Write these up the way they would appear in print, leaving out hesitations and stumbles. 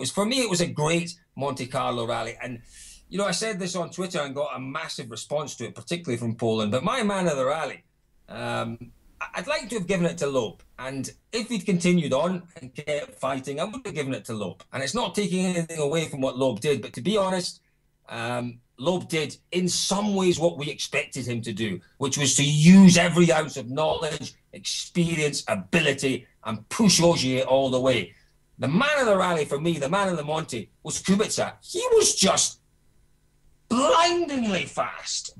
For me, it was a great Monte Carlo rally. And, you know, I said this on Twitter and got a massive response to it, particularly from Poland. But my man of the rally, I'd like to have given it to Loeb. And if he'd continued on and kept fighting, I would have given it to Loeb. And it's not taking anything away from what Loeb did. But to be honest, Loeb did in some ways what we expected him to do, which was to use every ounce of knowledge, experience, ability, and push Ogier all the way. The man of the rally for me, the man of the Monte, was Kubica. He was just blindingly fast.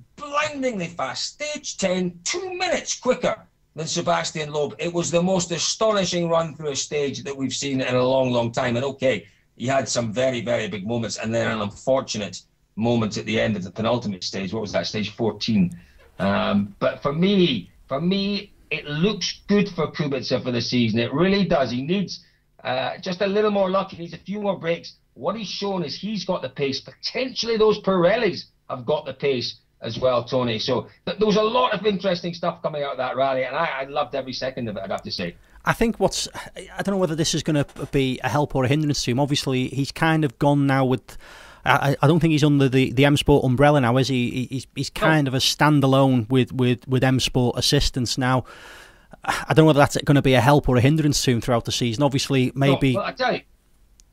Stage 10, 2 minutes quicker than Sebastian Loeb. It was the most astonishing run through a stage that we've seen in a long, long time. And okay, he had some very, very big moments and then an unfortunate moment at the end of the penultimate stage. What was that, stage 14? But for me, it looks good for Kubica for the season. It really does. He needs just a little more luck. He needs a few more breaks. What he's shown is he's got the pace. Potentially those Pirellis have got the pace as well, Tony. So there was a lot of interesting stuff coming out of that rally, and I loved every second of it, I'd have to say. I think I don't know whether this is going to be a help or a hindrance to him. Obviously, he's kind of gone now with... I don't think he's under the M Sport umbrella now, is he? He's kind of a standalone with M Sport assistance now. I don't know whether that's going to be a help or a hindrance to him throughout the season. Obviously, maybe... No, well,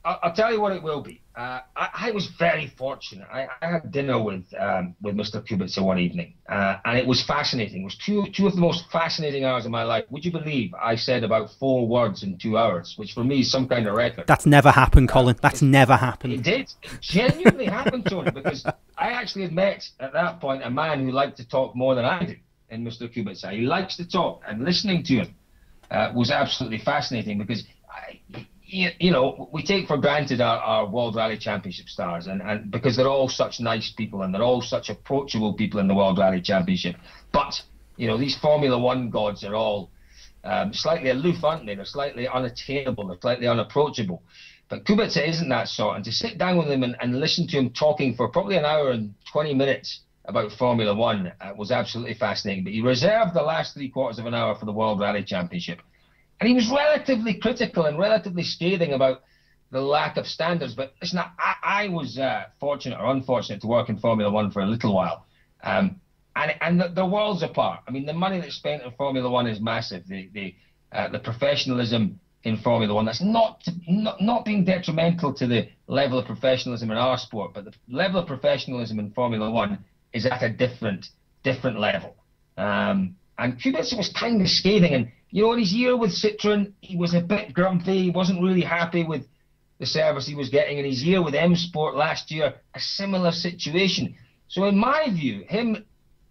I'll tell you what it will be. I was very fortunate. I had dinner with Mr. Kubica one evening, and it was fascinating. It was two of the most fascinating hours of my life. Would you believe I said about 4 words in 2 hours, which for me is some kind of record. That's never happened, Colin. That's never happened. It did. It genuinely happened, Tony, because I actually had met, at that point, a man who liked to talk more than I do in Mr. Kubica. He likes to talk, and listening to him was absolutely fascinating because... You know, we take for granted our World Rally Championship stars, and because they're all such nice people and they're all such approachable people in the World Rally Championship. But, you know, these Formula One gods are all slightly aloof, aren't they? They're slightly unattainable, they're slightly unapproachable. But Kubica isn't that sort, and to sit down with him and listen to him talking for probably an hour and 20 minutes about Formula One was absolutely fascinating. But he reserved the last 3/4 of an hour for the World Rally Championship. And he was relatively critical and relatively scathing about the lack of standards. But listen, I was fortunate or unfortunate to work in Formula One for a little while. And the worlds apart. I mean, the money that's spent in Formula One is massive. The professionalism in Formula One, that's not being detrimental to the level of professionalism in our sport, but the level of professionalism in Formula One is at a different level. And Kubica was kind of scathing, and you know, in his year with Citroën, he was a bit grumpy. He wasn't really happy with the service he was getting. In his year with M Sport last year, a similar situation. So in my view, him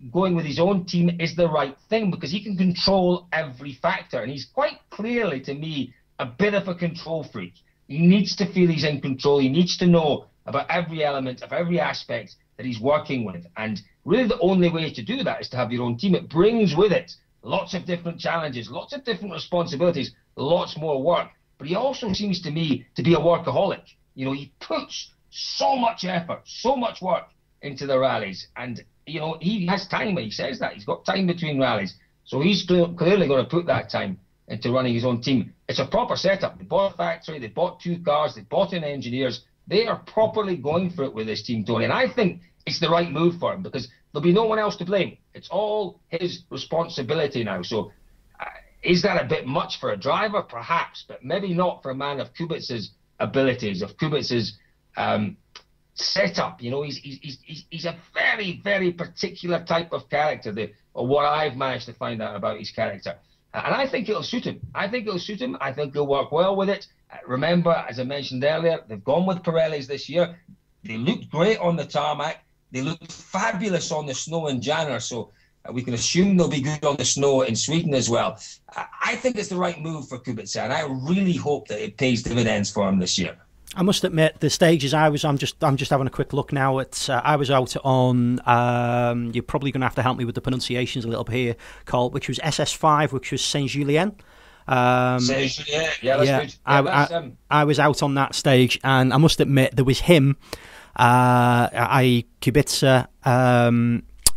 going with his own team is the right thing because he can control every factor. And he's quite clearly, to me, a bit of a control freak. He needs to feel he's in control. He needs to know about every element of every aspect that he's working with. And really the only way to do that is to have your own team. It brings with it lots of different challenges, lots of different responsibilities, lots more work. But he also seems to me to be a workaholic. You know, he puts so much effort, so much work into the rallies. And, you know, he has time. He says that. He's got time between rallies. So he's clearly going to put that time into running his own team. It's a proper setup. They bought a factory. They bought 2 cars. They bought in engineers. They are properly going for it with this team, Tony. And I think it's the right move for him because there'll be no one else to blame. It's all his responsibility now. So is that a bit much for a driver? Perhaps, but maybe not for a man of Kubica's abilities, of Kubica's setup. You know, he's a very, very particular type of character, or what I've managed to find out about his character. And I think it'll suit him. I think he'll work well with it. Remember, as I mentioned earlier, they've gone with Pirellis this year. They looked great on the tarmac. They looked fabulous on the snow in January, so we can assume they'll be good on the snow in Sweden as well. I think it's the right move for Kubica, and I really hope that it pays dividends for him this year. I must admit, the stages I'm just having a quick look now. I was out on. You're probably going to have to help me with the pronunciations a little bit here, Carl. Which was SS5, which was Saint Julien. Saint-Julien, yeah, that's good. Yeah, I was out on that stage, and I must admit there was him. Kubica,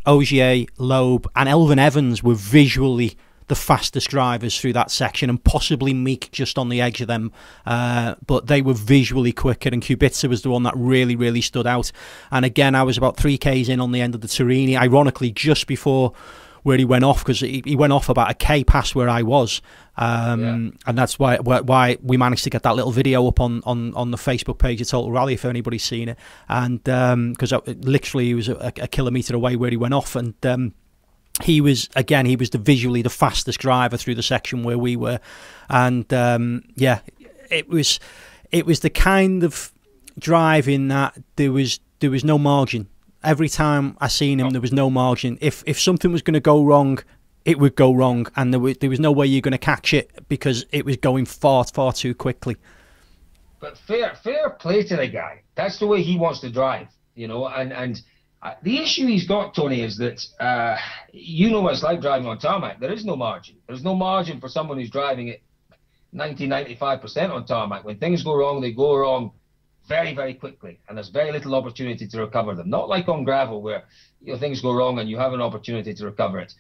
Ogier, Loeb and Elvin Evans were visually the fastest drivers through that section, and possibly Meek just on the edge of them. But they were visually quicker, and Kubica was the one that really stood out. And again, I was about 3Ks in on the end of the Turini, ironically just before where he went off, because he went off about a K past where I was. And that's why we managed to get that little video up on the Facebook page of Total Rally, if anybody's seen it. And because literally he was a kilometre away where he went off, and he was visually the fastest driver through the section where we were. And it was the kind of driving that there was no margin. Every time I seen him, there was no margin. If something was going to go wrong, it would go wrong, and there was no way you're going to catch it, because it was going far too quickly. But fair play to the guy. That's the way he wants to drive, you know. And the issue he's got, Tony, is that you know what it's like driving on tarmac. There is no margin. There's no margin for someone who's driving at 90-95% on tarmac. When things go wrong, they go wrong very quickly, and there's very little opportunity to recover them. Not like on gravel, where things go wrong and you have an opportunity to recover it.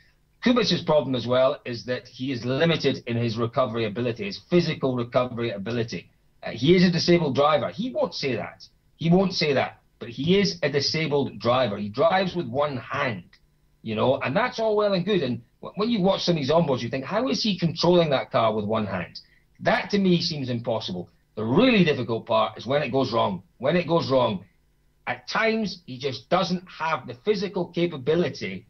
Kubica's problem as well is that he is limited in his recovery ability, his physical recovery ability. He is a disabled driver. He won't say that, but he is a disabled driver. He drives with one hand, and that's all well and good. And when you watch some of these onboards, you think, how is he controlling that car with one hand? That to me seems impossible. The really difficult part is when it goes wrong. When it goes wrong, at times he just doesn't have the physical capability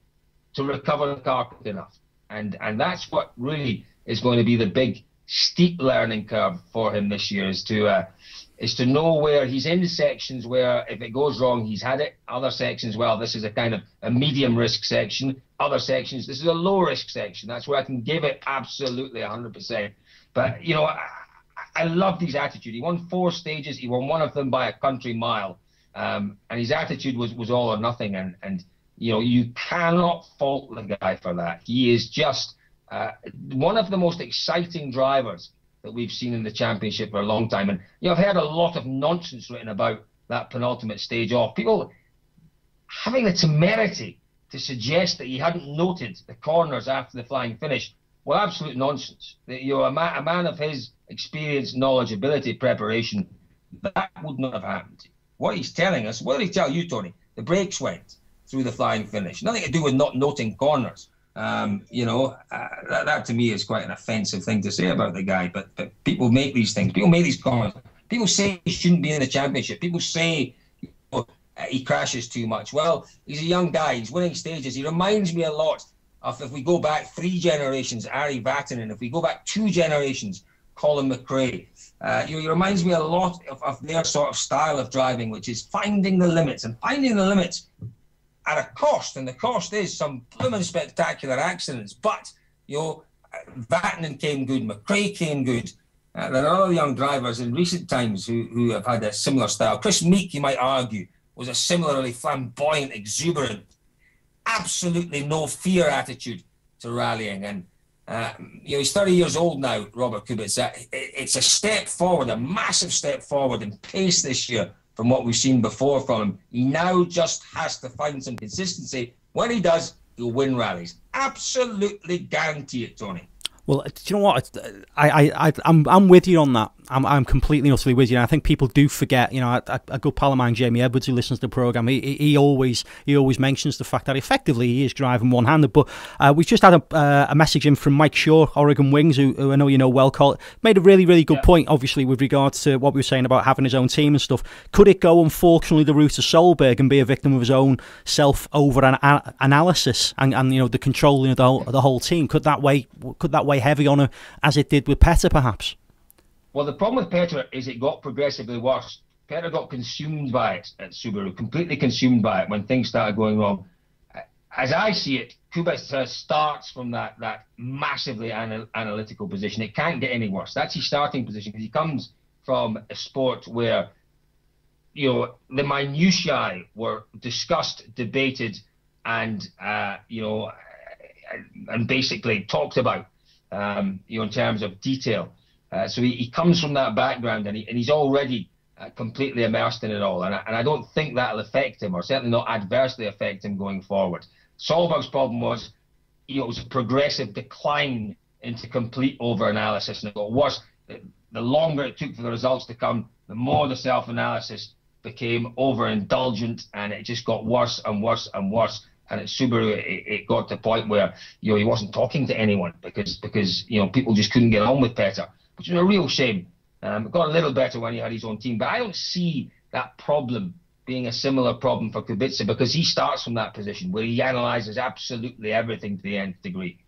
to recover the car quick enough. And that's what really is going to be the big steep learning curve for him this year, is to know where he's in sections where if it goes wrong, he's had it. Other sections, well, this is a kind of a medium risk section. Other sections, this is a low risk section. That's where I can give it absolutely 100%. But, I love his attitude. He won 4 stages. He won one of them by a country mile. And his attitude was all or nothing. And you cannot fault the guy for that. He is just one of the most exciting drivers that we've seen in the championship for a long time. And I've heard a lot of nonsense written about that penultimate stage off. People having the temerity to suggest that he hadn't noted the corners after the flying finish. Well, absolute nonsense. A man of his experience, knowledge, ability, preparation, that would not have happened. What he's telling us, what did he tell you, Tony? The brakes went through the flying finish. Nothing to do with not noting corners. That to me is quite an offensive thing to say about the guy. But people make these things. People make these comments. People say he shouldn't be in the championship. People say he crashes too much. Well, he's a young guy. He's winning stages. He reminds me a lot of, if we go back 3 generations, Ari Vatanen. If we go back 2 generations, Colin McRae. He reminds me a lot of their sort of style of driving, which is finding the limits, and finding the limits at a cost. And the cost is some blooming spectacular accidents. But, Vatanen came good, McRae came good. There are other young drivers in recent times who have had a similar style. Chris Meek, you might argue, was a similarly flamboyant, exuberant, absolutely no fear attitude to rallying. And he's 30 years old now, Robert Kubica. It's a step forward, a massive step forward in pace this year from what we've seen before from him. He now just has to find some consistency. When he does, he'll win rallies. Absolutely guarantee it, Tony. Well, do you know what? I'm with you on that. I'm completely and utterly with you. And I think people do forget. A good pal of mine, Jamie Edwards, who listens to the programme, he always mentions the fact that effectively he is driving one-handed. But we've just had a message in from Mike Shaw, Oregon Wings, who I know you know well. Made a really good point, obviously, with regards to what we were saying about having his own team and stuff. Could it go, unfortunately, the route of Solberg and be a victim of his own self-over-analysis and the controlling of the whole team? Could that weigh heavy on her as it did with Petter, perhaps? Well, the problem with Petter is it got progressively worse. Petter got consumed by it at Subaru, completely consumed by it when things started going wrong. As I see it, Kubica starts from that massively analytical position. It can't get any worse. That's his starting position, because he comes from a sport where, the minutiae were discussed, debated, and basically talked about, in terms of detail. So he comes from that background, and he's already completely immersed in it all. And I don't think that'll affect him, or certainly not adversely affect him going forward. Solberg's problem was it was a progressive decline into complete over-analysis, and it got worse. The longer it took for the results to come, the more the self-analysis became overindulgent, and it just got worse and worse and worse. And at Subaru, it got to the point where, he wasn't talking to anyone because people just couldn't get on with Petter, which was a real shame. It got a little better when he had his own team, but I don't see that problem being a similar problem for Kubica, because he starts from that position where he analyses absolutely everything to the nth degree.